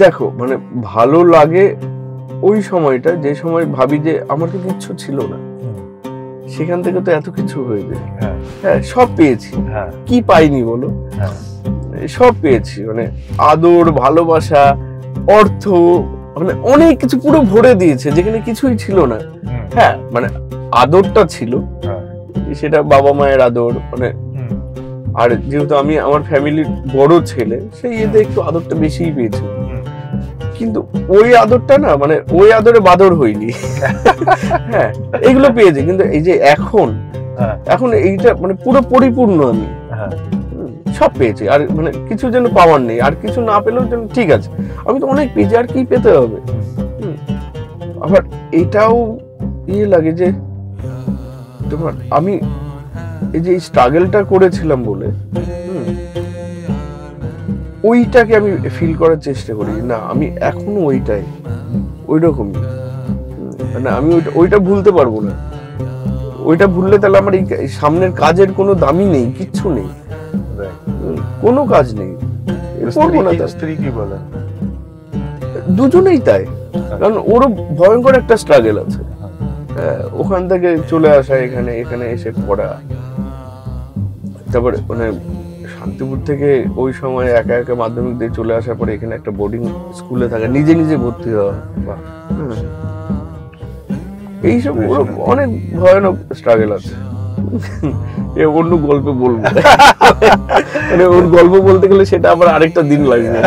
দেখো মানে ভালো লাগে ওই সময়টা, যে সময় ভাবি যে আমার তো কিচ্ছু ছিল না, সেখান থেকে তো এত কিছু হয়ে যায়। হ্যাঁ, সব পেয়েছি, কি পাইনি বলো? সব পেয়েছি, মানে আদর, ভালোবাসা, অর্থ, মানে অনেক কিছু পুরো ভরে দিয়েছে যেখানে কিছুই ছিল না। হ্যাঁ, মানে আদরটা ছিল, সেটা বাবা মায়ের আদর, মানে আর যেহেতু আমি আমার ফ্যামিলির বড় ছেলে, সেই এতে একটু আদরটা বেশিই পেয়েছি। কিন্তু ওই আদরটা না, মানে ওই আদরে বাদর হইনি। হ্যাঁ, এগুলো পেয়েছি, কিন্তু এই যে এখন এইটা মানে পুরো পরিপূর্ণ আমি সব পেয়েছি, আর মানে কিছু যেন পাওয়ার নেই, আর কিছু না পেলেও যেন ঠিক আছে, আমি তো অনেক পেয়েছি, আর কি পেতে হবে? আবার এটাও লাগে যে তোমার আমি এই যে স্ট্রাগলটা করেছিলাম বলে ওইটাকে আমি ফিল করার চেষ্টা করি, না আমি এখনো ওইটাই, ওই রকমই, মানে আমি ওইটা ভুলতে পারবো না। ওইটা ভুললে তাহলে আমার এই সামনের কাজের কোনো দামই নেই, কিচ্ছু নেই, কোনো কাজ নেই, করবো না। স্ত্রী কি বলে? দুজনেই তাই, কারণ ওরও ভয়ঙ্কর একটা স্ট্রাগল আছে, ওখান থেকে চলে আসা এখানে, এখানে এসে পড়া, তারপরে মানে শান্তিপুর থেকে ওই সময় একা একা মাধ্যমিক দিয়ে চলে আসার পরে এখানে একটা বোর্ডিং স্কুলে থাকা, নিজে নিজে ভর্তি হওয়া, এইসব অনেক ভয়ানক স্ট্রাগল আছে। অন্য গল্পে বলবো, মানে ওর গল্প বলতে গেলে সেটা আবার আরেকটা দিন লাগবে।